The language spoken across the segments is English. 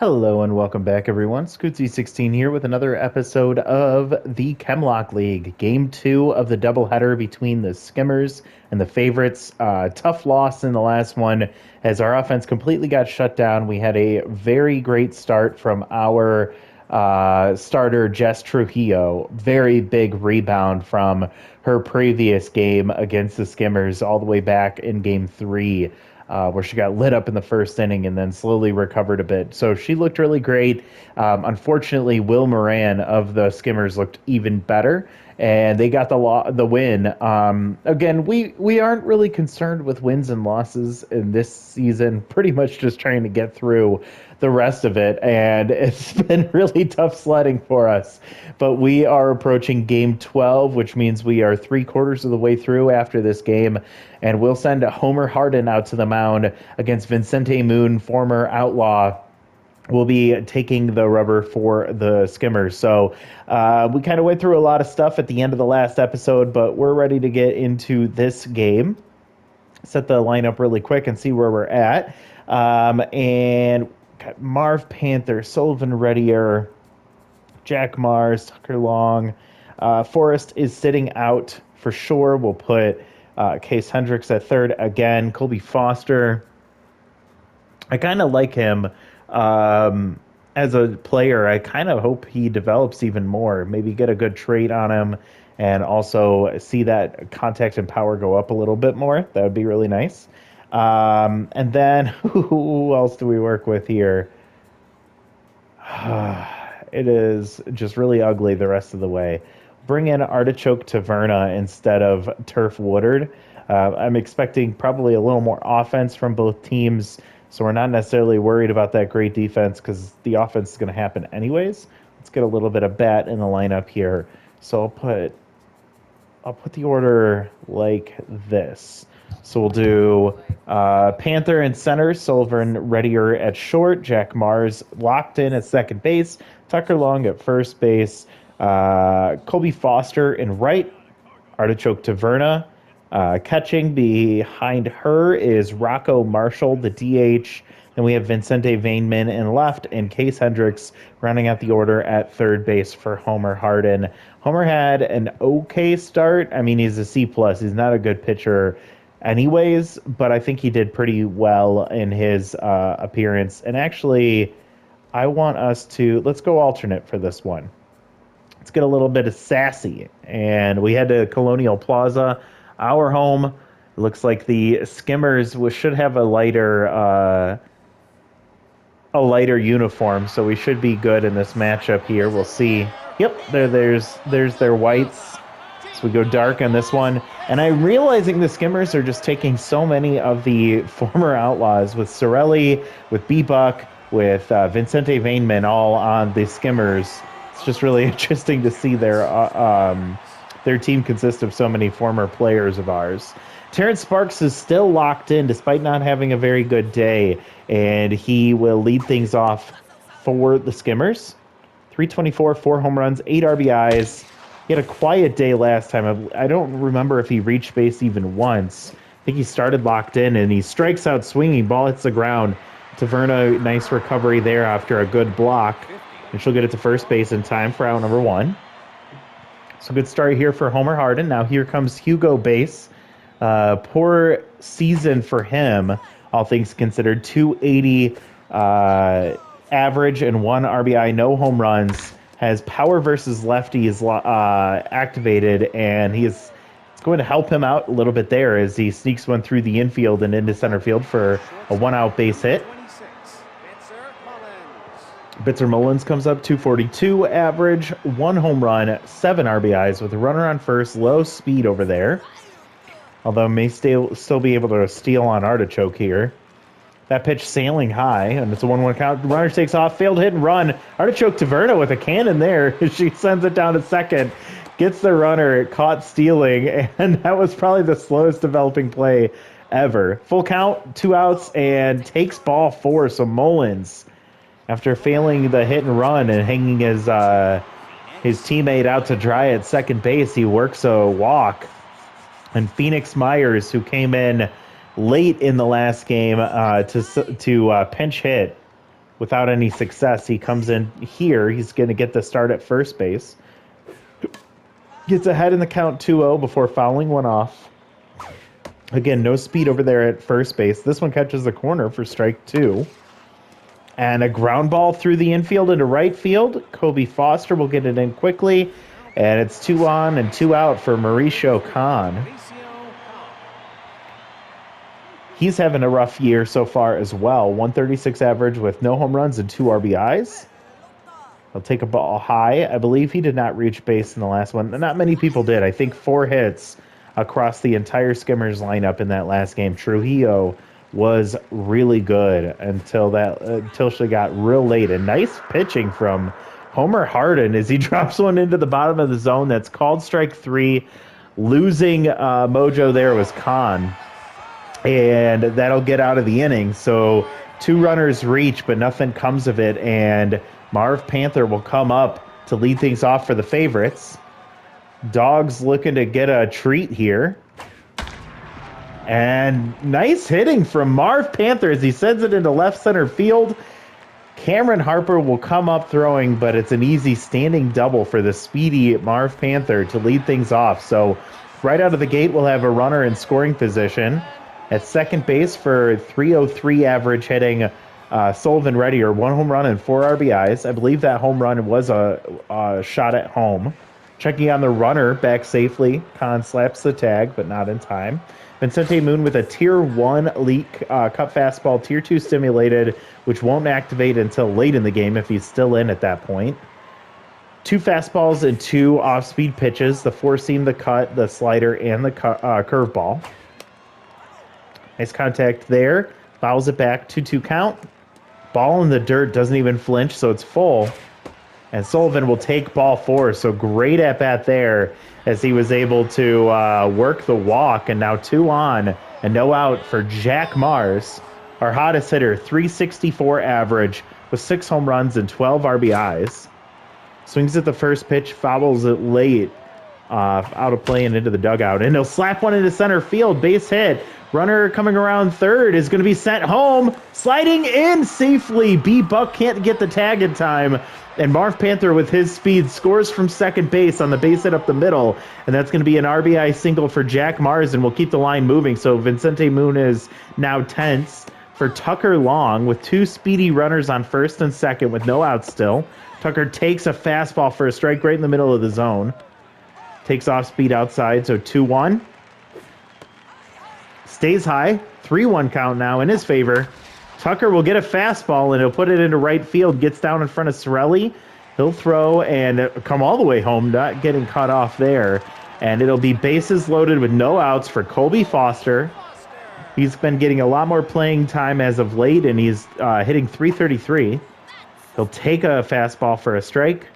Hello and welcome back, everyone. Scootsy16 here with another episode of the Chemlock League. Game 2 of the doubleheader between the Skimmers and the Favorites. Tough loss in the last one as our offense completely got shut down. We had a very great start from our starter, Jess Trujillo. Very big rebound from her previous game against the Skimmers all the way back in Game 3 where she got lit up in the first inning and then slowly recovered a bit. So she looked really great. Unfortunately, Will Moran of the Skimmers looked even better, and they got the win. Again, we aren't really concerned with wins and losses in this season. Pretty much just trying to get through the rest of it, and it's been really tough sledding for us. But we are approaching game 12, which means we are 3/4 of the way through after this game, and we'll send Homer Harden out to the mound against Vincente Moon, former Outlaw. Will be taking the rubber for the Skimmers. So we kind of went through a lot of stuff at the end of the last episode, but we're ready to get into this game. Set the lineup really quick and see where we're at. And got Marv Panther, Sullivan Reddier, Jack Mars, Tucker Long. Forrest is sitting out for sure. We'll put Case Hendricks at third again. Colby Foster. I kind of like him as a player. I kind of hope he develops even more. Maybe get a good trade on him and also see that contact and power go up a little bit more. That would be really nice. And then who else do we work with here? It is just really ugly the rest of the way. Bring in Artichoke Taverna instead of Turf Woodard. I'm expecting probably a little more offense from both teams, so we're not necessarily worried about that great defense because the offense is going to happen anyways. Let's get a little bit of bat in the lineup here. So I'll put the order like this. So we'll do Panther in center, Sullivan Reddier at short, Jack Mars locked in at second base, Tucker Long at first base, Colby Foster in right, Artichoke Taverna. Catching behind her is Rocco Marshall, the DH. Then we have Vincente Vainman in left and Case Hendricks rounding out the order at third base for Homer Harden. Homer had an okay start. I mean, he's a C+. He's not a good pitcher anyways, but I think he did pretty well in his appearance. And actually, I want us to, let's go alternate for this one. Let's get a little bit of sassy. And we head to Colonial Plaza, our home. It looks like the Skimmers should have a lighter uniform, so we should be good in this matchup here. We'll see. Yep, there's their whites. So we go dark on this one. And I'm realizing the Skimmers are just taking so many of the former Outlaws with Sorelli, with B-Buck, with Vincente Vainman all on the Skimmers. It's just really interesting to see their team consist of so many former players of ours. Terrence Sparks is still locked in despite not having a very good day, and he will lead things off for the Skimmers. 324, 4 home runs, 8 RBIs. He had a quiet day last time. I don't remember if he reached base even once. I think he started locked in, and he strikes out swinging. Ball hits the ground. Taverna, nice recovery there after a good block. And she'll get it to first base in time for out number 1. So good start here for Homer Harden. Now here comes Hugo Base. Poor season for him, all things considered. 280 average and 1 RBI, no home runs. Has power versus lefties activated, and it's going to help him out a little bit there as he sneaks one through the infield and into center field for a 1-out base hit. Bitzer Mullins comes up, 242 average, 1 home run, 7 RBIs with a runner on first, low speed over there. Although may still be able to steal on Artichoke here. That pitch sailing high, and it's a 1-1 count. Runner takes off, failed hit and run. Artichoke Taverna with a cannon there. She sends it down to second, gets the runner caught stealing, and that was probably the slowest developing play ever. Full count, 2 outs, and takes ball 4. So Mullins, after failing the hit and run and hanging his teammate out to dry at second base, he works a walk. And Phoenix Myers, who came in late in the last game to pinch hit, without any success. He comes in here. He's going to get the start at first base. Gets ahead in the count 2-0 before fouling one off. Again, no speed over there at first base. This one catches the corner for strike 2. And a ground ball through the infield into right field. Kobe Foster will get it in quickly. And it's 2 on and 2 out for Mauricio Khan. He's having a rough year so far as well. 136 average with no home runs and 2 RBIs. He'll take a ball high. I believe he did not reach base in the last one. Not many people did. I think 4 hits across the entire Skimmers lineup in that last game. Trujillo was really good until she got real late. And nice pitching from Homer Harden as he drops one into the bottom of the zone. That's called strike 3. Losing mojo there was Khan. And that'll get out of the inning. So 2 runners reach, but nothing comes of it. And Marv Panther will come up to lead things off for the favorites. Dogs looking to get a treat here. And nice hitting from Marv Panther as he sends it into left center field. Cameron Harper will come up throwing, but it's an easy standing double for the speedy Marv Panther to lead things off. So right out of the gate, we'll have a runner in scoring position. At second base for 303 average hitting Sullivan Reddier, 1 home run and 4 RBIs. I believe that home run was a shot at home. Checking on the runner back safely. Khan slaps the tag, but not in time. Vincente Moon with a Tier 1 leak cut fastball, Tier 2 stimulated, which won't activate until late in the game if he's still in at that point. 2 fastballs and 2 off-speed pitches, the 4-seam, the cut, the slider, and the curveball. Nice contact there. Fouls it back, 2-2 count. Ball in the dirt, doesn't even flinch, so it's full. And Sullivan will take ball 4, so great at-bat there as he was able to work the walk, and now 2 on and no out for Jack Mars, our hottest hitter, 364 average with 6 home runs and 12 RBIs. Swings at the first pitch, fouls it late, out of play and into the dugout, and he'll slap one into center field, base hit. Runner coming around third is going to be sent home. Sliding in safely. B-Buck can't get the tag in time. And Marv Panther with his speed scores from second base on the base hit up the middle. And that's going to be an RBI single for Jack Mars, and we'll keep the line moving. So Vincente Moon is now tense for Tucker Long with 2 speedy runners on first and second with no outs still. Tucker takes a fastball for a strike right in the middle of the zone. Takes off speed outside, so 2-1. Stays high, 3-1 count now in his favor. Tucker will get a fastball and he'll put it into right field, gets down in front of Sorelli. He'll throw and come all the way home, not getting cut off there. And it'll be bases loaded with no outs for Colby Foster. He's been getting a lot more playing time as of late, and he's hitting .333. He'll take a fastball for a strike.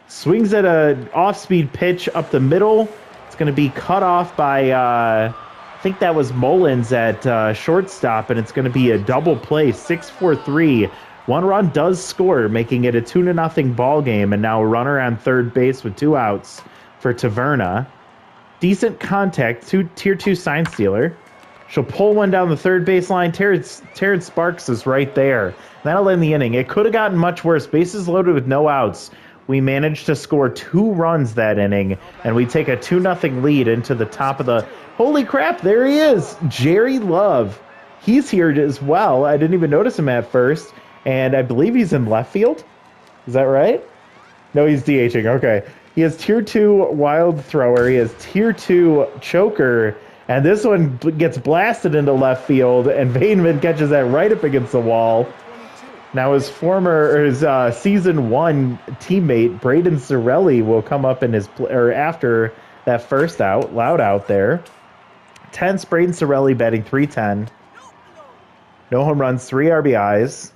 Swings at an off-speed pitch up the middle. It's going to be cut off by... I think that was Mullins at shortstop, and it's going to be a double play, 6-4-3. 1 run does score, making it a 2-0 ball game, and now a runner on third base with 2 outs for Taverna. Decent contact, Tier 2 sign stealer. She'll pull one down the third baseline. Terrence Sparks is right there. That'll end the inning. It could have gotten much worse. Bases loaded with no outs. We managed to score 2 runs that inning, and we take a 2-0 lead into the top of the... Holy crap, there he is! Jerry Love. He's here as well. I didn't even notice him at first, and I believe he's in left field. Is that right? No, he's DHing. Okay. He has Tier 2 wild thrower. He has Tier 2 choker, and this one gets blasted into left field, and Vaneman catches that right up against the wall. Now his season 1 teammate Braden Sorelli will come up in after that first out, loud out there. 10th Braden Sorelli batting .310. No home runs, 3 RBIs.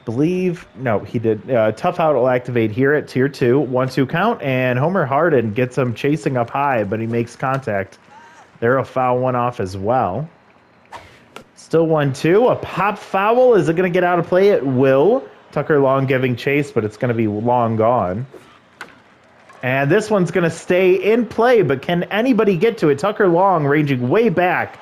He did. Tough out will activate here at Tier 2, 1-2 count, and Homer Harden gets him chasing up high, but he makes contact. There'll foul one off as well. Still 1-2. A pop foul. Is it going to get out of play? It will. Tucker Long giving chase, but it's going to be long gone. And this one's going to stay in play, but can anybody get to it? Tucker Long ranging way back.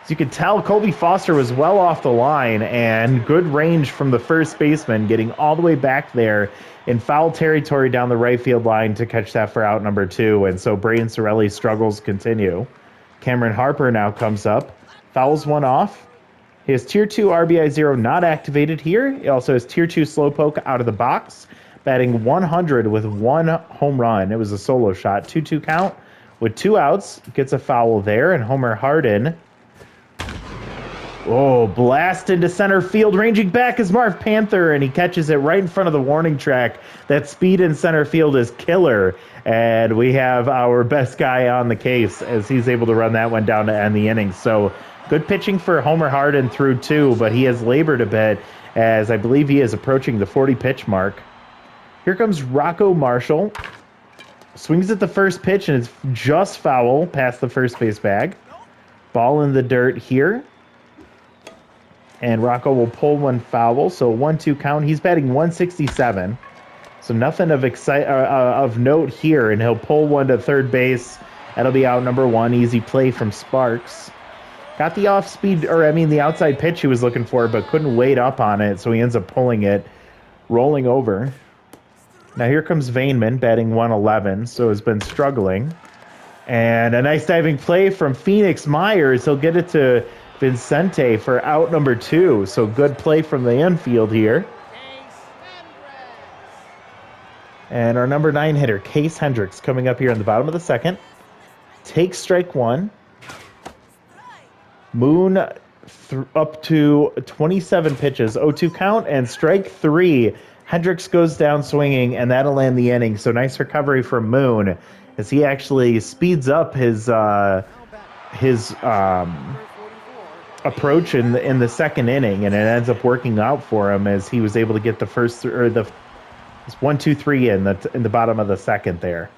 As you can tell, Colby Foster was well off the line and good range from the first baseman, getting all the way back there in foul territory down the right field line to catch that for out number 2. And so Braden Sorelli's struggles continue. Cameron Harper now comes up, fouls one off. He has Tier 2 RBI 0 not activated here. He also has Tier 2 Slowpoke out of the box, batting 100 with 1 home run. It was a solo shot, 2-2 count with 2 outs. Gets a foul there, and Homer Hardin, blast into center field. Ranging back is Marv Panther, and he catches it right in front of the warning track. That speed in center field is killer, and we have our best guy on the case as he's able to run that one down to end the inning. So good pitching for Homer Hardin through 2, but he has labored a bit as I believe he is approaching the 40-pitch mark. Here comes Rocco Marshall. Swings at the first pitch, and it's just foul past the first base bag. Ball in the dirt here. And Rocco will pull one foul, so 1-2 count. He's batting 167, so nothing of note here, and he'll pull one to third base. That'll be out number 1. Easy play from Sparks. Got the the outside pitch he was looking for, but couldn't wait up on it, so he ends up pulling it, rolling over. Now here comes Vaneman, batting 111, so has been struggling. And a nice diving play from Phoenix Myers. He'll get it to Vincente for out number 2. So good play from the infield here. And our number 9 hitter, Case Hendricks, coming up here in the bottom of the second. Takes strike 1. Moon up to 27 pitches, 0-2 count, and strike 3. Hendricks goes down swinging, and that'll end the inning. So nice recovery from Moon as he actually speeds up his approach in the second inning, and it ends up working out for him as he was able to get the first or the 1-2-3 in the bottom of the second there.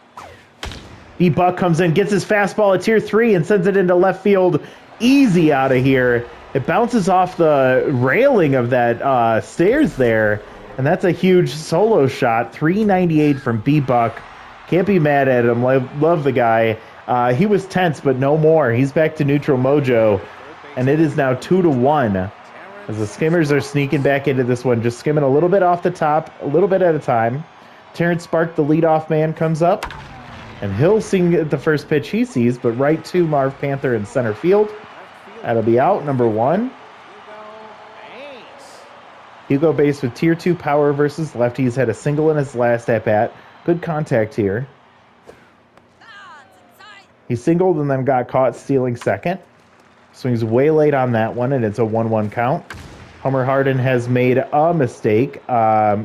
B-Buck comes in, gets his fastball at Tier 3 and sends it into left field. Easy out of here. It bounces off the railing of that stairs there, and that's a huge solo shot. 398 from B-Buck. Can't be mad at him. Love the guy. He was tense, but no more. He's back to neutral mojo. And it is now 2-1 as the Skimmers are sneaking back into this one, just skimming a little bit off the top, a little bit at a time. Terrence Spark, the leadoff man, comes up, and he'll swing the first pitch he sees, but right to Marv Panther in center field. That'll be out, number 1. Hugo Base with Tier 2 power versus lefties. Had a single in his last at-bat. Good contact here. He singled and then got caught stealing second. Swings way late on that one, and it's a 1-1 count. Homer Hardin has made a mistake.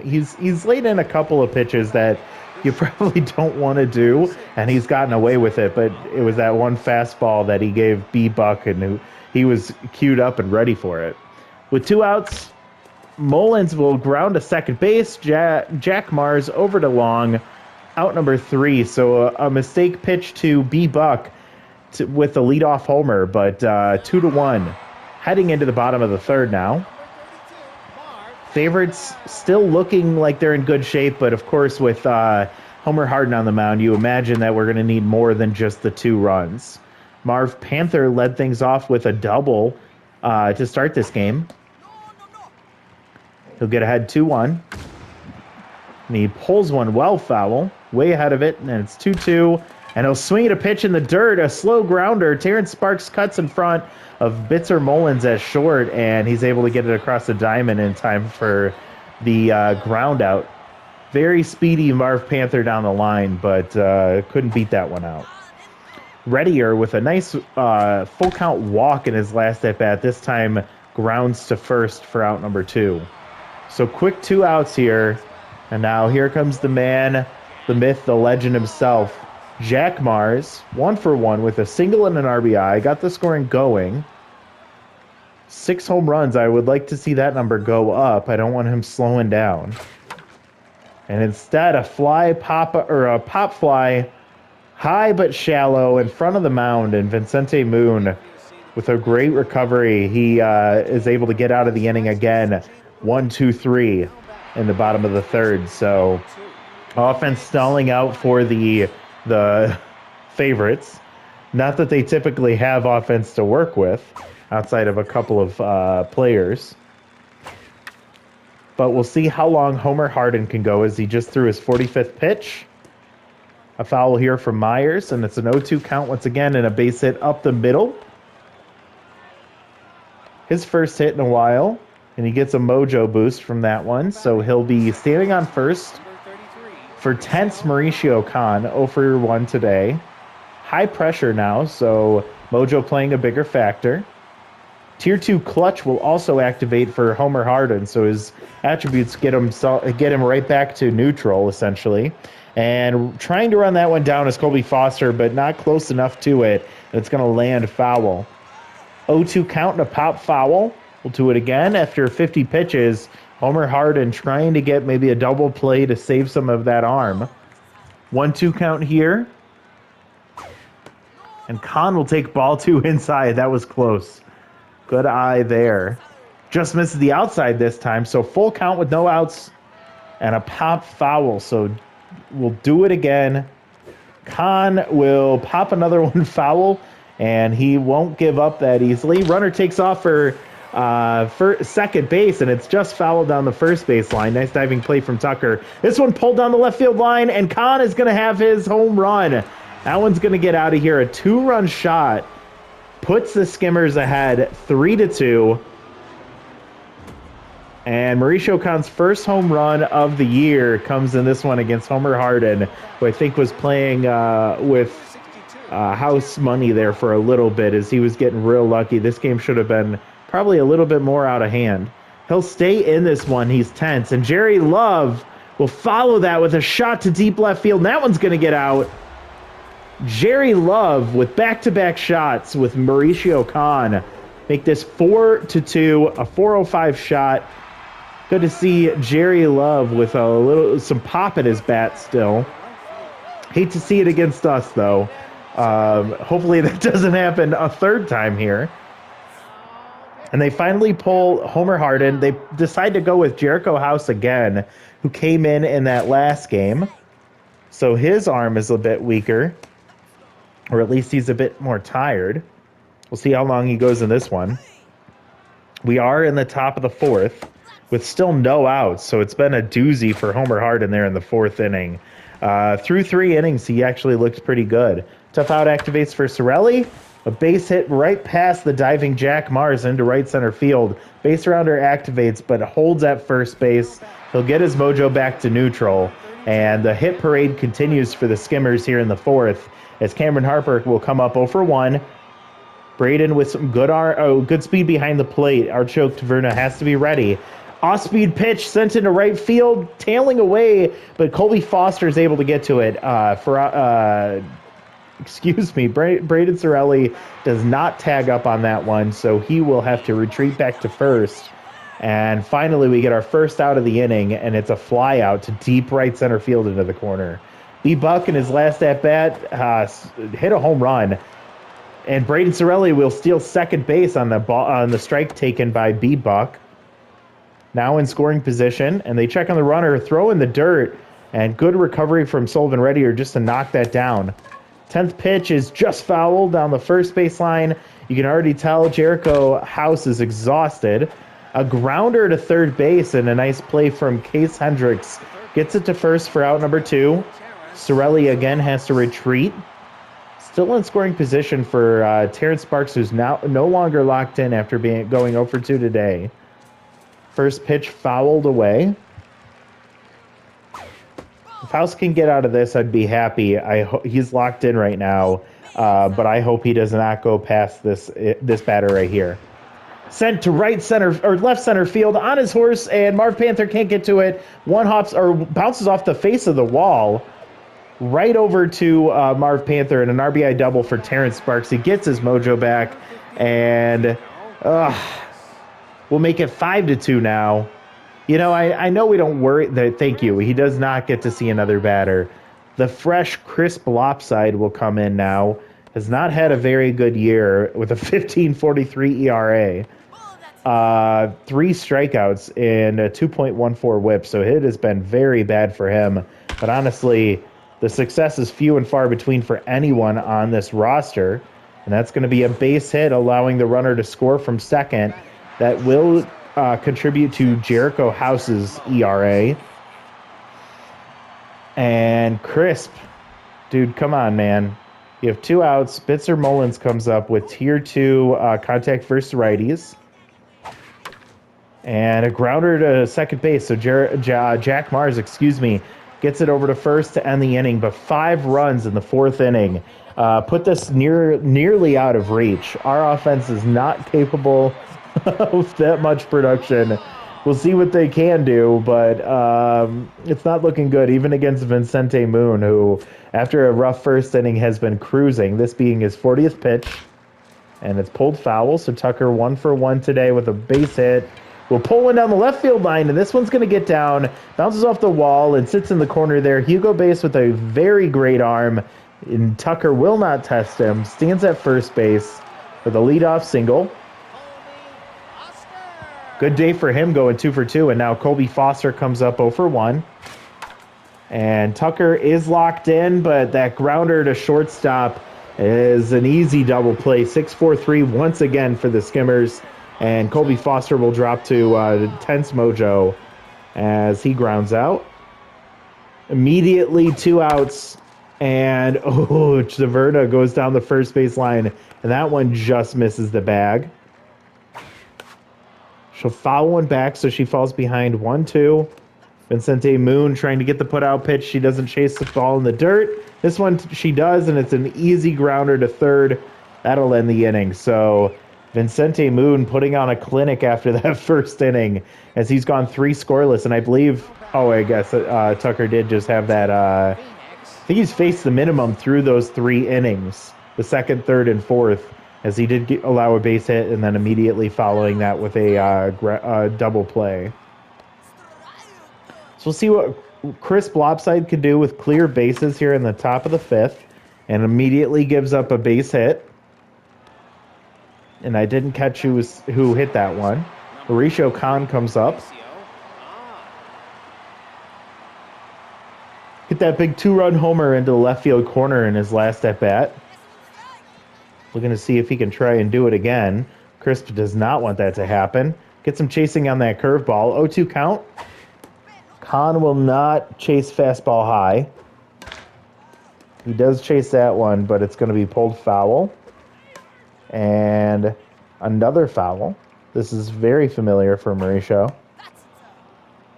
He's laid in a couple of pitches that you probably don't want to do, and he's gotten away with it, but it was that one fastball that he gave B-Buck, and he was queued up and ready for it. With 2 outs, Mullins will ground to second base. Jack Mars over to long, out number 3. So a mistake pitch to B-Buck with the leadoff homer, but 2-1. Heading into the bottom of the third now. Favorites still looking like they're in good shape, but of course with Homer Hardin on the mound, you imagine that we're going to need more than just the 2 runs. Marv Panther led things off with a double to start this game. He'll get ahead 2-1. And he pulls one well foul, way ahead of it, and it's 2-2. And he'll swing at a pitch in the dirt, a slow grounder. Terrence Sparks cuts in front of Bitzer Mullins at short, and he's able to get it across the diamond in time for the ground out. Very speedy Marv Panther down the line, but couldn't beat that one out. Readier with a nice full count walk in his last at-bat. This time grounds to first for out number 2. So quick 2 outs here. And now here comes the man, the myth, the legend himself. Jack Mars, 1 for 1 with a single and an RBI. Got the scoring going. 6 home runs. I would like to see that number go up. I don't want him slowing down. And instead, a pop fly, high but shallow in front of the mound. And Vincente Moon, with a great recovery, he is able to get out of the inning again. 1-2-3 in the bottom of the third. So offense stalling out for the favorites. Not that they typically have offense to work with. outside of a couple of players. But we'll see how long Homer Harden can go as he just threw his 45th pitch. A foul here from Myers, and it's an 0-2 count once again, and a base hit up the middle. His first hit in a while, and he gets a mojo boost from that one, so he'll be standing on first for tense Mauricio Khan, 0 for 1 today. High pressure now, so mojo playing a bigger factor. Tier 2 clutch will also activate for Homer Harden, so his attributes get him right back to neutral, essentially. And trying to run that one down is Colby Foster, but not close enough to it. And it's going to land foul. 0-2 count and a pop foul. We'll do it again after 50 pitches. Homer Harden trying to get maybe a double play to save some of that arm. 1-2 count here. And Khan will take ball 2 inside. That was close. Good eye there. Just misses the outside this time. So full count with no outs and a pop foul. So we'll do it again. Khan will pop another one foul, and he won't give up that easily. Runner takes off for second base, and it's just fouled down the first base line. Nice diving play from Tucker. This one pulled down the left field line, and Khan is going to have his home run. That one's going to get out of here. A 2-run shot puts the Skimmers ahead 3-2. And Mauricio Khan's first home run of the year comes in this one against Homer Harden, who I think was playing with house money there for a little bit as he was getting real lucky. This game should have been probably a little bit more out of hand. He'll stay in this one. He's tense. And Jerry Love will follow that with a shot to deep left field. And that one's going to get out. Jerry Love with back-to-back shots with Mauricio Khan make this 4-2, a 405 shot. Good to see Jerry Love with some pop in his bat still. Hate to see it against us, though. Hopefully that doesn't happen a third time here. And they finally pull Homer Harden. They decide to go with Jericho House again, who came in that last game. So his arm is a bit weaker, or at least he's a bit more tired. We'll see how long he goes in this one. We are in the top of the fourth with still no outs, so it's been a doozy for Homer Harden there in the fourth inning. Through 3 innings, he actually looked pretty good. Tough out activates for Sorelli. A base hit right past the diving Jack Mars into right center field. Base rounder activates, but holds at first base. He'll get his mojo back to neutral, and the hit parade continues for the Skimmers here in the fourth, as Cameron Harper will come up 0 for 1. Braden with some good speed behind the plate. Archoke Taverna has to be ready. Off-speed pitch sent into right field, tailing away, but Colby Foster is able to get to it. Braden Sorelli does not tag up on that one, so he will have to retreat back to first. And finally, we get our first out of the inning, and it's a fly out to deep right center field into the corner. B-Buck in his last at-bat hit a home run, and Braden Sorelli will steal second base on the strike taken by B-Buck. Now in scoring position, and they check on the runner, throw in the dirt, and good recovery from Sullivan Reddier just to knock that down. 10th pitch is just fouled down the first base line. You can already tell Jericho House is exhausted. A grounder to third base and a nice play from Case Hendricks. Gets it to first for out number 2. Sorelli again has to retreat. Still in scoring position for Terrence Sparks, who's now no longer locked in after going 0 for 2 today. First pitch fouled away. If House can get out of this, I'd be happy. He's locked in right now, but I hope he does not go past this batter right here. Sent to right center or left center field on his horse, and Marv Panther can't get to it. One hops or bounces off the face of the wall, right over to Marv Panther, and an RBI double for Terrence Sparks. He gets his mojo back, and we'll make it 5-2 now. You know, I know we don't worry. Thank you. He does not get to see another batter. The fresh, crisp Lopside will come in now. Has not had a very good year with a 15.43 ERA. 3 strikeouts and a 2.14 whip. So it has been very bad for him. But honestly, the success is few and far between for anyone on this roster. And that's going to be a base hit, allowing the runner to score from second. That will contribute to Jericho House's ERA. And Crisp, dude, come on, man. You have 2 outs. Spitzer Mullins comes up with tier 2 contact versus righties. And a grounder to second base. So Jack Mars, gets it over to first to end the inning. But 5 runs in the 4th inning put this nearly out of reach. Our offense is not capable of that much production. We'll see what they can do, but it's not looking good, even against Vincente Moon, who, after a rough first inning, has been cruising, this being his 40th pitch. And it's pulled foul, so Tucker 1 for 1 today with a base hit. We'll pull one down the left field line, and this one's going to get down, bounces off the wall, and sits in the corner there. Hugo Base with a very great arm, and Tucker will not test him. Stands at first base with a leadoff single. Good day for him, going 2 for 2, and now Colby Foster comes up 0 for 1. And Tucker is locked in, but that grounder to shortstop is an easy double play. 6-4-3 once again for the Skimmers. And Colby Foster will drop to tense mojo as he grounds out. Immediately 2 outs. And, Zaverna goes down the first base line. And that one just misses the bag. She'll foul one back, so she falls behind 1-2. Vincente Moon trying to get the put-out pitch. She doesn't chase the ball in the dirt. This one she does, and it's an easy grounder to third. That'll end the inning. So Vincente Moon putting on a clinic after that first inning as he's gone 3 scoreless. And I believe, I guess Tucker did just have that. I think he's faced the minimum through those 3 innings, the second, third, and fourth, as he did allow a base hit and then immediately following that with a double play. So we'll see what Chris Blopside can do with clear bases here in the top of the 5th, and immediately gives up a base hit. And I didn't catch who hit that one. Mauricio Khan comes up. Hit that big 2-run homer into the left field corner in his last at-bat. Looking to see if he can try and do it again. Crisp does not want that to happen. Gets him chasing on that curveball. 0-2 count. Khan will not chase fastball high. He does chase that one, but it's going to be pulled foul. And another foul. This is very familiar for Mauricio.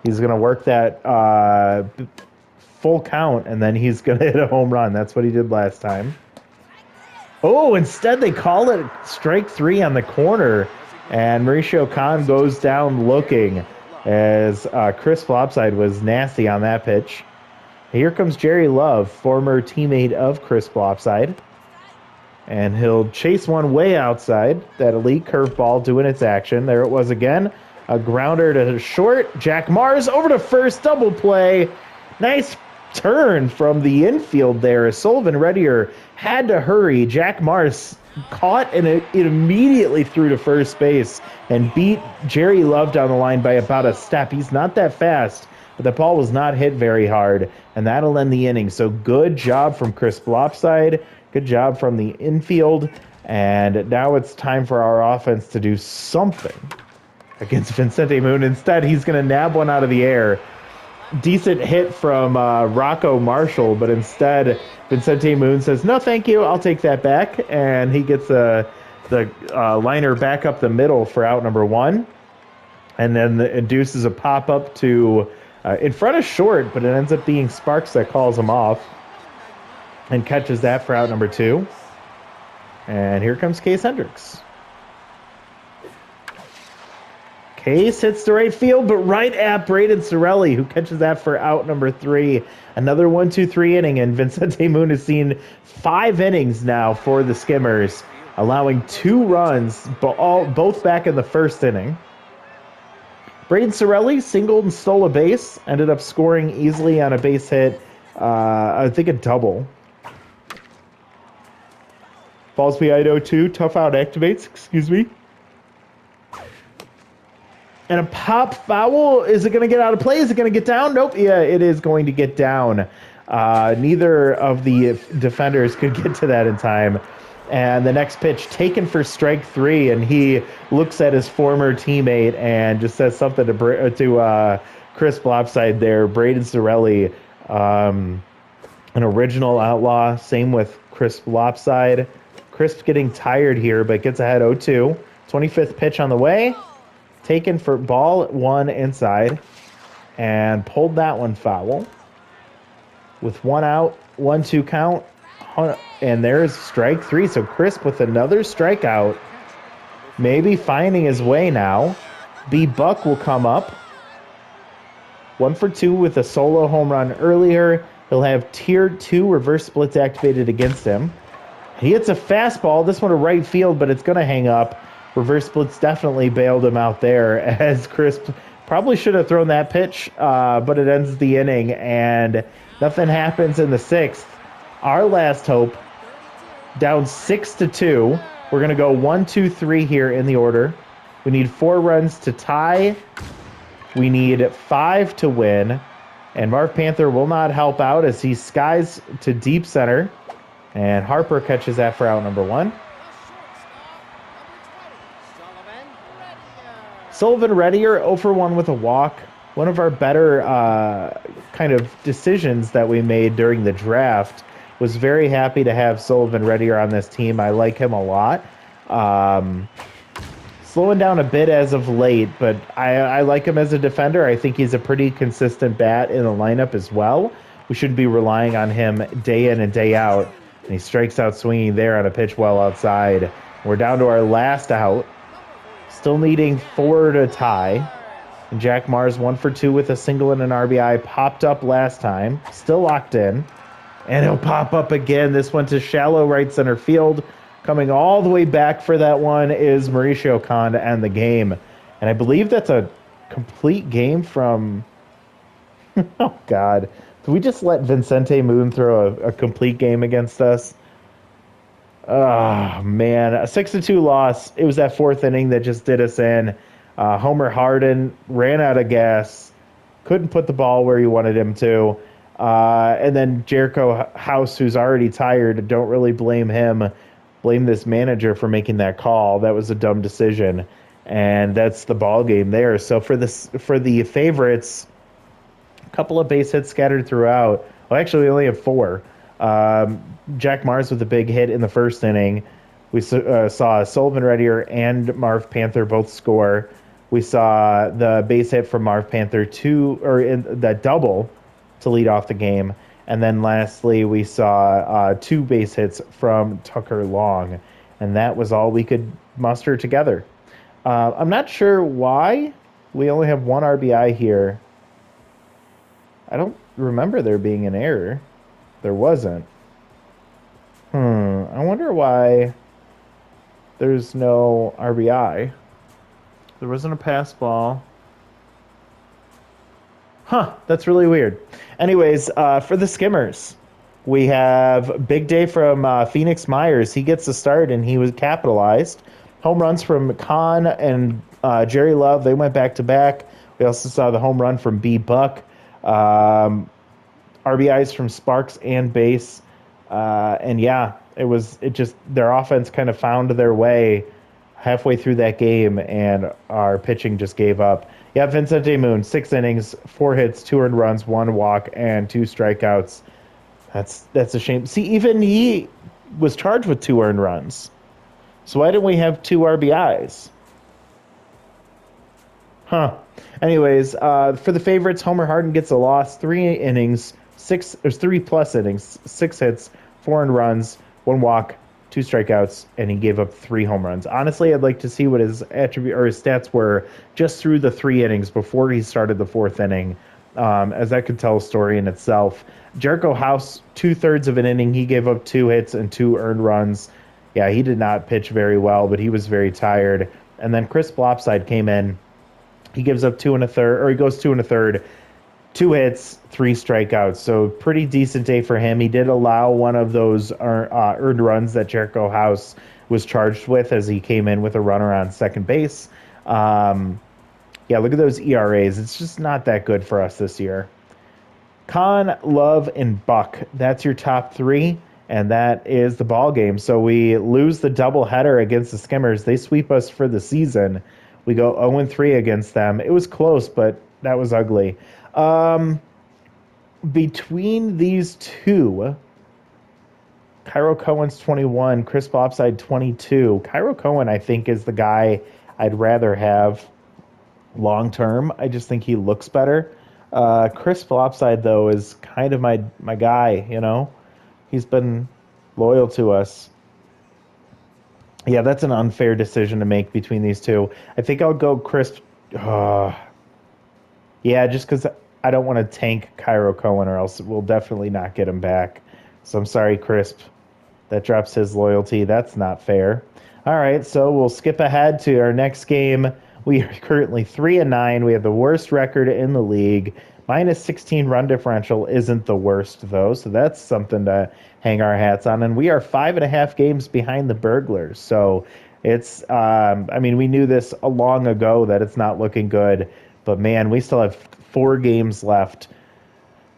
He's going to work that full count, and then he's going to hit a home run. That's what he did last time. Oh, instead they call it strike 3 on the corner, and Mauricio Khan goes down looking as Chris Flopside was nasty on that pitch. Here comes Jerry Love, former teammate of Chris Flopside. And he'll chase one way outside. That elite curveball doing its action. There it was again. A grounder to short. Jack Mars over to first. Double play. Nice turn from the infield there as Sullivan Reddier had to hurry. Jack Mars caught and it immediately threw to first base and beat Jerry Love down the line by about a step. He's not that fast, but the ball was not hit very hard, and that'll end the inning. So good job from Chris Blopside. Good job from the infield, and now it's time for our offense to do something against Vincente Moon. Instead, he's going to nab one out of the air. Decent hit from Rocco Marshall, but instead Vincente Moon says, no, thank you, I'll take that back, and he gets the liner back up the middle for out number 1, and then induces a pop-up to in front of short, but it ends up being Sparks that calls him off and catches that for out number 2. And here comes Case Hendricks. Case hits the right field, but right at Braden Sorelli, who catches that for out number 3. Another 1-2-3 inning, and Vincente Moon has seen 5 innings now for the Skimmers, allowing 2 runs, both back in the first inning. Braden Sorelli singled and stole a base, ended up scoring easily on a base hit, I think a double. Falls behind 0-2, tough out activates, And a pop foul, is it going to get out of play? Is it going to get down? Nope, yeah, it is going to get down. Neither of the defenders could get to that in time. And the next pitch taken for strike 3, and he looks at his former teammate and just says something to Chris Lopside there. Braden Sorelli, an original outlaw. Same with Chris Lopside. Chris getting tired here, but gets ahead 0-2. 25th pitch on the way. Taken for ball 1 inside. And pulled that one foul. With 1 out, 1-2 count. And there's strike 3. So Crisp with another strikeout. Maybe finding his way now. B. Buck will come up. 1 for 2 with a solo home run earlier. He'll have tier 2 reverse splits activated against him. He hits a fastball. This one to right field, but it's going to hang up. Reverse splits definitely bailed him out there, as Crisp probably should have thrown that pitch, but it ends the inning, and nothing happens in the 6th. Our last hope, down 6-2. We're going to go 1-2-3 here in the order. We need 4 runs to tie. We need 5 to win. And Marv Panther will not help out as he skies to deep center. And Harper catches that for out number 1. Sullivan Reddier 0 for 1 with a walk. One of our better kind of decisions that we made during the draft. Was very happy to have Sullivan Reddier on this team. I like him a lot. Slowing down a bit as of late, but I like him as a defender. I think he's a pretty consistent bat in the lineup as well. We shouldn't be relying on him day in and day out. And he strikes out swinging there on a pitch well outside. We're down to our last out. Still needing 4 to tie. And Jack Mars 1 for 2 with a single and an RBI. Popped up last time. Still locked in. And he'll pop up again. This one to shallow right center field. Coming all the way back for that one is Mauricio Khan to end the game. And I believe that's a complete game from... oh, God. Did we just let Vincente Moon throw a complete game against us? Oh, man. A 6-2 loss. It was that 4th inning that just did us in. Homer Harden ran out of gas. Couldn't put the ball where he wanted him to. And then Jericho House, who's already tired, don't really blame him. Blame this manager for making that call. That was a dumb decision. And that's the ball game there. So for the favorites, a couple of base hits scattered throughout. Well, actually, we only have 4. Jack Mars with a big hit in the 1st inning. We saw Sullivan Reddier and Marv Panther both score. We saw the base hit from Marv Panther that double to lead off the game. And then lastly, we saw 2 base hits from Tucker Long. And that was all we could muster together. I'm not sure why we only have 1 RBI here. I don't remember there being an error. There wasn't. I wonder why there's no RBI. There wasn't a pass ball. Huh, that's really weird. Anyways, for the Skimmers, we have big day from Phoenix Myers. He gets the start, and he was capitalized. Home runs from Khan and Jerry Love. They went back-to-back. We also saw the home run from B. Buck. RBIs from Sparks and Base. And yeah, their offense kind of found their way halfway through that game, and our pitching just gave up. Yeah, Vincente Moon, 6 innings, 4 hits, 2 earned runs, 1 walk, and 2 strikeouts. That's a shame. See, even he was charged with 2 earned runs. So why didn't we have 2 RBIs? Huh. Anyways, for the favorites, Homer Harden gets a loss. 3 innings, 3+ innings, 6 hits, 4 earned runs, 1 walk, 2 strikeouts, and he gave up 3 home runs. Honestly, I'd like to see what his stats were just through the 3 innings before he started the 4th inning, as that could tell a story in itself. Jericho House, 2/3 of an inning, he gave up 2 hits and 2 earned runs. Yeah, he did not pitch very well, but he was very tired. And then Chris Blopside came in. He gives up 2 1/3, or he goes 2 1/3. 2 hits, 3 strikeouts. So pretty decent day for him. He did allow one of those earned runs that Jericho House was charged with as he came in with a runner on second base. Yeah, look at those ERAs. It's just not that good for us this year. Khan, Love, and Buck. That's your top 3. And that is the ball game. So we lose the doubleheader against the Skimmers. They sweep us for the season. We go 0-3 against them. It was close, but that was ugly. Between these two, Cairo Cohen's 21, Chris Flopside 22. Cairo Cohen, I think, is the guy I'd rather have long term. I just think he looks better. Chris Flopside, though, is kind of my guy, you know? He's been loyal to us. Yeah, that's an unfair decision to make between these two. I think I'll go Chris. Yeah, just because I don't want to tank Cairo Cohen, or else we'll definitely not get him back. So I'm sorry, Crisp. That drops his loyalty. That's not fair. All right, so we'll skip ahead to our next game. We are currently 3-9. We have the worst record in the league. Minus 16 run differential isn't the worst, though, so that's something to hang our hats on. And we are 5.5 games behind the Burglars. So it's, I mean, we knew this long ago that it's not looking good. But man, we still have 4 games left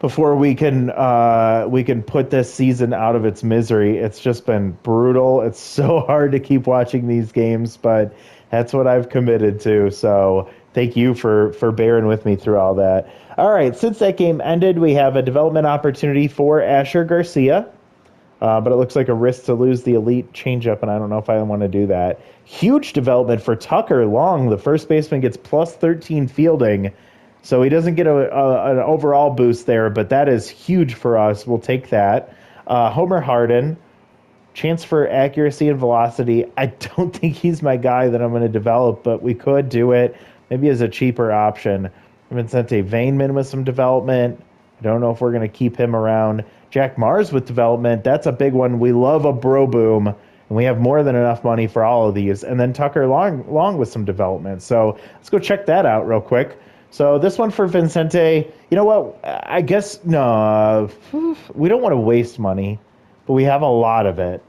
before we can put this season out of its misery. It's just been brutal. It's so hard to keep watching these games, but that's what I've committed to. So thank you for bearing with me through all that. All right, since that game ended, we have a development opportunity for Asher Garcia. But it looks like a risk to lose the elite changeup, and I don't know if I want to do that. Huge development for Tucker Long. The first baseman gets plus 13 fielding, so he doesn't get an overall boost there, but that is huge for us. We'll take that. Homer Harden, chance for accuracy and velocity. I don't think he's my guy that I'm going to develop, but we could do it maybe as a cheaper option. Vincente Vainman with some development. I don't know if we're going to keep him around. Jack Mars with development. That's a big one. We love a bro boom, and we have more than enough money for all of these. And then Tucker Long with some development. So let's go check that out real quick. So this one for Vincente, you know what? I guess, no, we don't want to waste money, but we have a lot of it.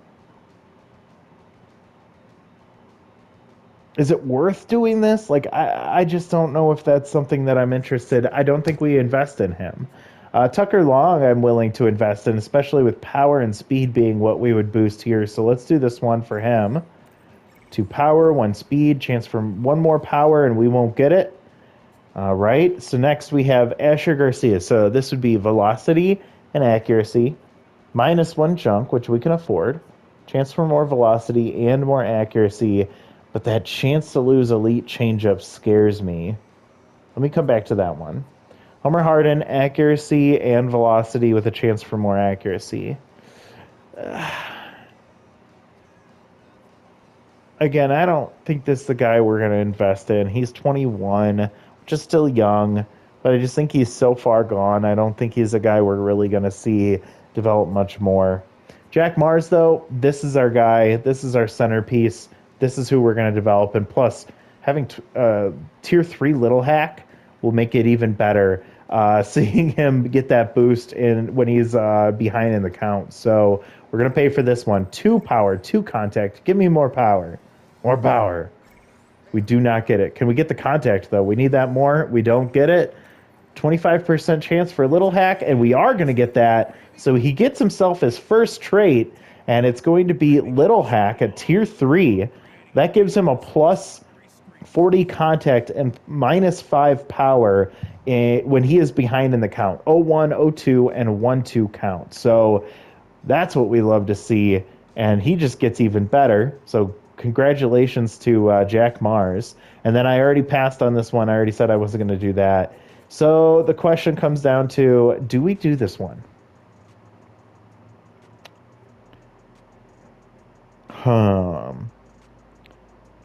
Is it worth doing this? Like, I just don't know if that's something that I'm interested. I don't think we invest in him. Tucker Long, I'm willing to invest in, especially with power and speed being what we would boost here. So let's do this one for him. 2 power, 1 speed, chance for 1 more power, and we won't get it. All right, so next we have Asher Garcia. So this would be velocity and accuracy, minus 1 junk, which we can afford. Chance for more velocity and more accuracy, but that chance to lose elite changeup scares me. Let me come back to that one. Homer Harden, accuracy and velocity with a chance for more accuracy. Again, I don't think this is the guy we're going to invest in. He's 21, which is still young, but I just think he's so far gone. I don't think he's a guy we're really going to see develop much more. Jack Mars, though, this is our guy. This is our centerpiece. This is who we're going to develop. And plus, having Tier 3 Little Hack will make it even better. Seeing him get that boost when he's behind in the count. So we're going to pay for this one. 2 power, 2 contact. Give me more power. More power. We do not get it. Can we get the contact, though? We need that more. We don't get it. 25% chance for Little Hack, and we are going to get that. So he gets himself his first trait, and it's going to be Little Hack at Tier 3. That gives him a plus 40 contact and minus 5 power when he is behind in the count. 0-1, 0-2, and 1-2 count. So that's what we love to see, and he just gets even better. So congratulations to Jack Mars. And then I already passed on this one. I already said I wasn't going to do that. So the question comes down to, do we do this one?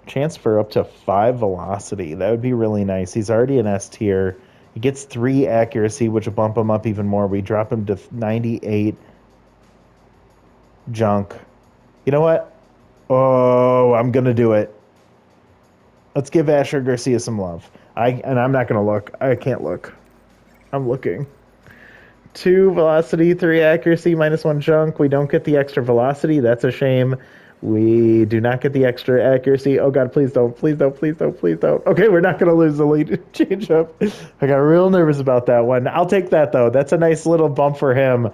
Chance for up to 5 velocity. That would be really nice. He's already an S tier. He gets 3 accuracy, which will bump him up even more. We drop him to 98 junk. You know what? Oh, I'm going to do it. Let's give Asher Garcia some love. I'm not going to look. I can't look. I'm looking. 2 velocity, 3 accuracy, minus 1 junk. We don't get the extra velocity. That's a shame. We do not get the extra accuracy. Oh God, please don't, please don't, please don't, please don't. Okay, we're not gonna lose the lead change up. I got real nervous about that one. I'll take that though. That's a nice little bump for him.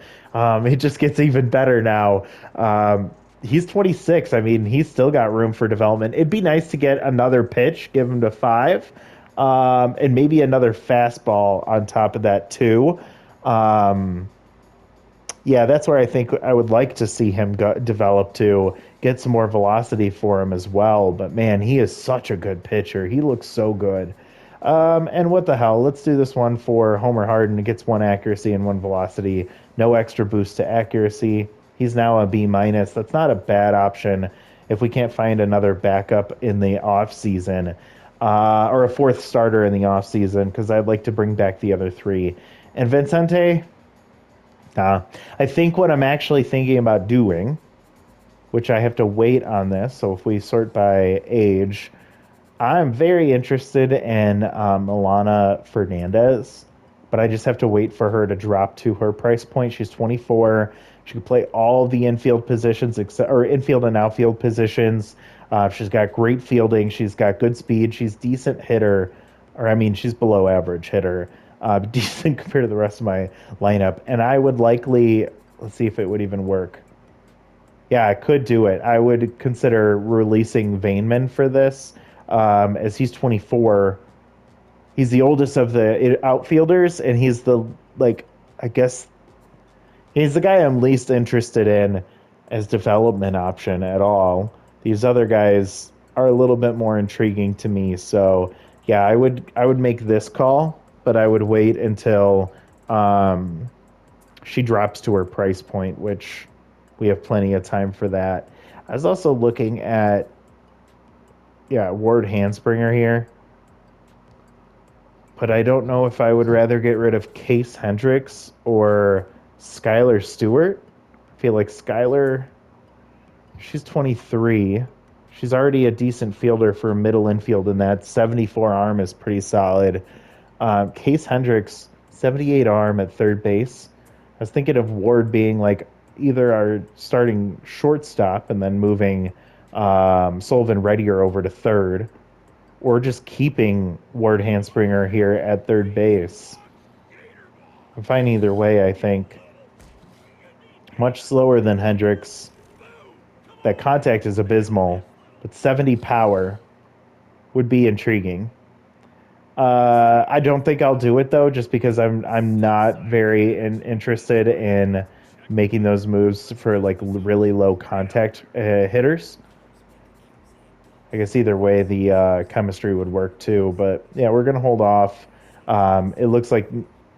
He just gets even better now. He's 26. I mean, he's still got room for development. It'd be nice to get another pitch, give him to 5, and maybe another fastball on top of that too. Um, yeah, that's where I think I would like to see him develop to get some more velocity for him as well. But man, he is such a good pitcher. He looks so good. And what the hell? Let's do this one for Homer Harden. It gets 1 accuracy and 1 velocity. No extra boost to accuracy. He's now a B minus. That's not a bad option if we can't find another backup in the off season, or a fourth starter in the off season, because I'd like to bring back the other 3. And Vincente, I think what I'm actually thinking about doing, which I have to wait on this, so if we sort by age, I'm very interested in Milana Fernandez, but I just have to wait for her to drop to her price point. She's 24. She can play all the infield positions, except or infield and outfield positions. She's got great fielding. She's got good speed. She's decent hitter, or I mean, she's below average hitter. Decent compared to the rest of my lineup. And I would likely, let's see if it would even work. Yeah, I could do it. I would consider releasing Vaneman for this, as he's 24. He's the oldest of the outfielders, and he's the, like, I guess he's the guy I'm least interested in as development option at all. These other guys are a little bit more intriguing to me. So yeah, I would make this call, but I would wait until she drops to her price point, which we have plenty of time for that. I was also looking at, yeah, Ward Hanspringer here, but I don't know if I would rather get rid of Case Hendricks or Skylar Stewart. I feel like Skylar, she's 23. She's already a decent fielder for middle infield, and that 74 arm is pretty solid. Case Hendricks, 78 arm at third base. I was thinking of Ward being like either our starting shortstop and then moving Sullivan Reddier over to third, or just keeping Ward Hanspringer here at third base. I'm fine either way, I think. Much slower than Hendricks. That contact is abysmal, but 70 power would be intriguing. I don't think I'll do it though, just because I'm not very interested in making those moves for like really low contact hitters. I guess either way the chemistry would work too, but yeah, we're gonna hold off. It looks like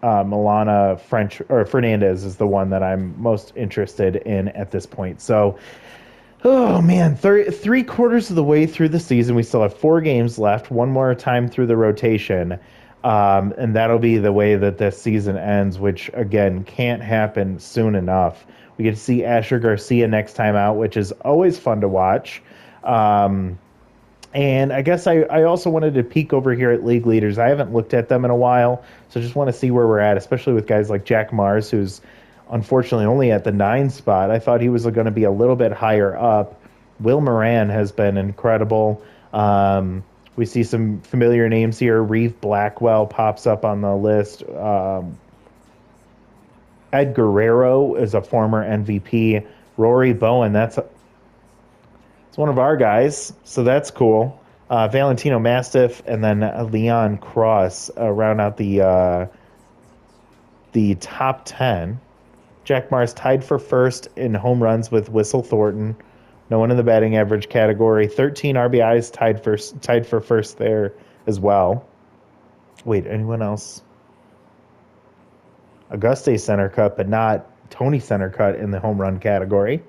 Milana French or Fernandez is the one that I'm most interested in at this point. So, oh man, three quarters of the way through the season, we still have 4 games left. One more time through the rotation, and that'll be the way that this season ends. Which again can't happen soon enough. We get to see Asher Garcia next time out, which is always fun to watch. And I guess I also wanted to peek over here at league leaders. I haven't looked at them in a while, so just want to see where we're at, especially with guys like Jack Mars, who's unfortunately only at the 9 spot. I thought he was going to be a little bit higher up. Will Moran has been incredible. We see some familiar names here. Reeve Blackwell pops up on the list. Ed Guerrero is a former MVP. Rory Bowen, it's one of our guys, so that's cool. Valentino Mastiff, and then Leon Cross round out the top 10. Jack Mars tied for first in home runs with Whistle Thornton. No one in the batting average category. 13 RBIs tied for first there as well. Wait, anyone else? Auguste center cut, but not Tony center cut in the home run category.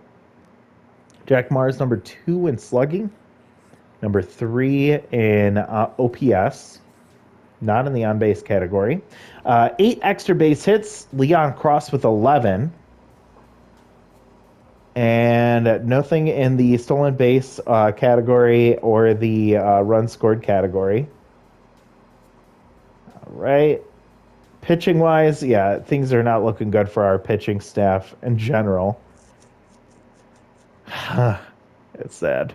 Jack Mars, number 2 in slugging, number 3 in OPS, not in the on-base category. 8 extra base hits, Leon Cross with 11, and nothing in the stolen base category or the run scored category. All right. Pitching-wise, yeah, things are not looking good for our pitching staff in general. It's sad.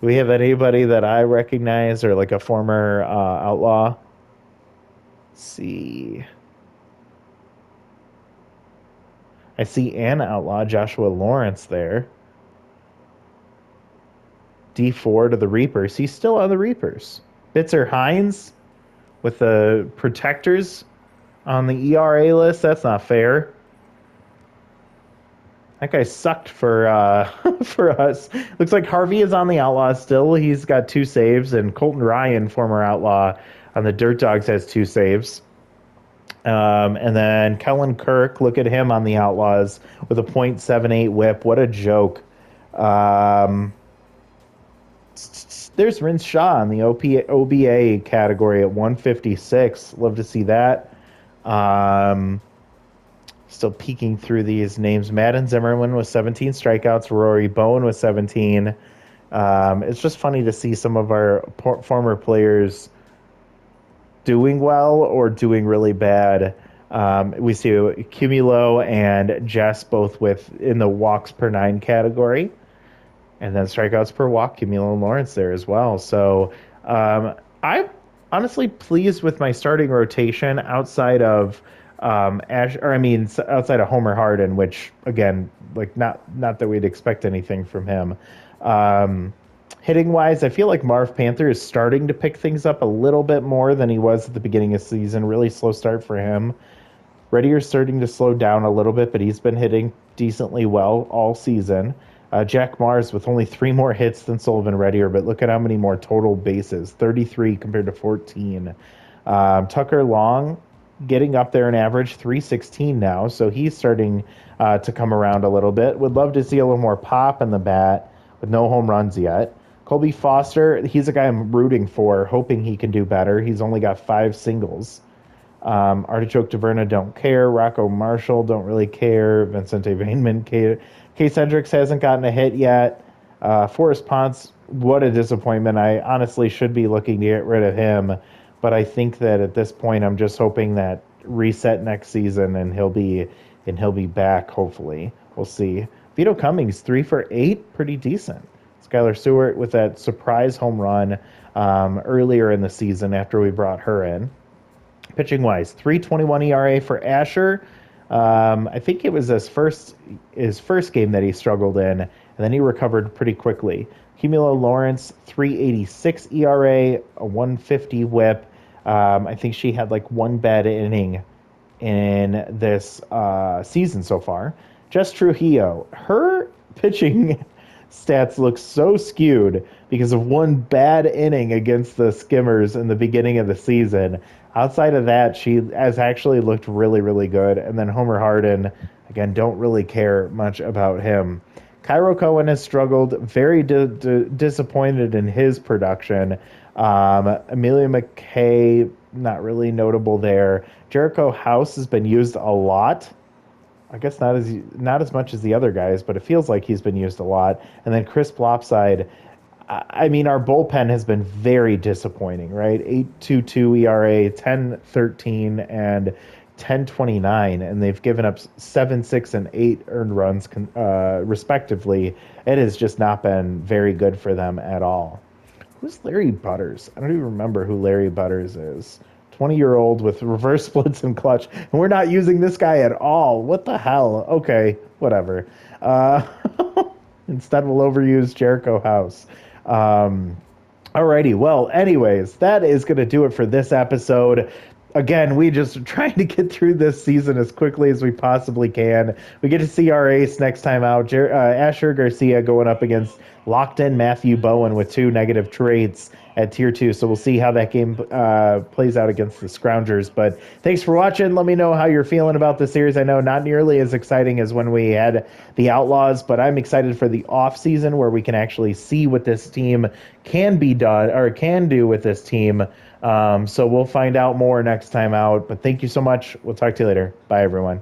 Do we have anybody that I recognize or like a former outlaw? Let's see. I see an outlaw, Joshua Lawrence there. D4 to the Reapers. He's still on the Reapers. Bitzer Hines with the protectors on the ERA list. That's not fair. That guy sucked for for us. Looks like Harvey is on the Outlaws still. He's got 2 saves, and Colton Ryan, former Outlaw on the Dirt Dogs, has 2 saves. And then Kellen Kirk, look at him on the Outlaws with a .78 whip. What a joke. Um, there's Rince Shaw in the OBA category at 156. Love to see that. Um, Still peeking through these names. Madden Zimmerman with 17 strikeouts. Rory Bowen with 17. It's just funny to see some of our former players doing well or doing really bad. We see Cumulo and Jess both with in the walks per 9 category. And then strikeouts per walk, Cumulo and Lawrence there as well. So I'm honestly pleased with my starting rotation outside of outside of Homer Harden, which again, like not that we'd expect anything from him. Hitting wise, I feel like Marv Panther is starting to pick things up a little bit more than he was at the beginning of the season. Really slow start for him. Reddier's starting to slow down a little bit, but he's been hitting decently well all season. Jack Mars with only 3 more hits than Sullivan Reddier, but look at how many more total bases, 33 compared to 14. Tucker Long getting up there in average, 316 now, so he's starting to come around a little bit. Would love to see a little more pop in the bat with no home runs yet. Colby Foster, he's a guy I'm rooting for, hoping he can do better. He's only got 5 singles. Artichoke Taverna don't care. Rocco Marshall don't really care. Vincente Vainman, Case Hendricks hasn't gotten a hit yet. Forrest Ponce, what a disappointment. I honestly should be looking to get rid of him, but I think that at this point I'm just hoping that reset next season and he'll be back. Hopefully, we'll see. Vito Cummings 3 for 8, pretty decent. Skylar Stewart with that surprise home run earlier in the season after we brought her in. Pitching wise, 3.21 ERA for Asher. I think it was his first game that he struggled in, and then he recovered pretty quickly. Cumulo Lawrence, 3.86 ERA, a 150 whip. I think she had like 1 bad inning in this season so far. Jess Trujillo, her pitching stats look so skewed because of 1 bad inning against the Skimmers in the beginning of the season. Outside of that, she has actually looked really, really good. And then Homer Harden, again, don't really care much about him. Cairo Cohen has struggled, very disappointed in his production. Amelia McKay, not really notable there. Jericho House has been used a lot. I guess not as much as the other guys, but it feels like he's been used a lot. And then Chris Plopside, I mean, our bullpen has been very disappointing, right? 8.22 ERA, 10.13, and 10.29, and they've given up 7, 6, and 8 earned runs, respectively. It has just not been very good for them at all. Who's Larry Butters? I don't even remember who Larry Butters is. 20-year-old with reverse splits and clutch, and we're not using this guy at all. What the hell? Okay, whatever. Instead, we'll overuse Jericho House. Alrighty, well, anyways, that is going to do it for this episode. Again, we just trying to get through this season as quickly as we possibly can. We get to see our ace next time out. Asher Garcia going up against locked-in Matthew Bowen with 2 negative traits at Tier 2. So we'll see how that game plays out against the Scroungers. But thanks for watching. Let me know how you're feeling about the series. I know not nearly as exciting as when we had the Outlaws, but I'm excited for the off-season where we can actually see what this team can be done or can do with this team. So we'll find out more next time out. But thank you so much. We'll talk to you later. Bye, everyone.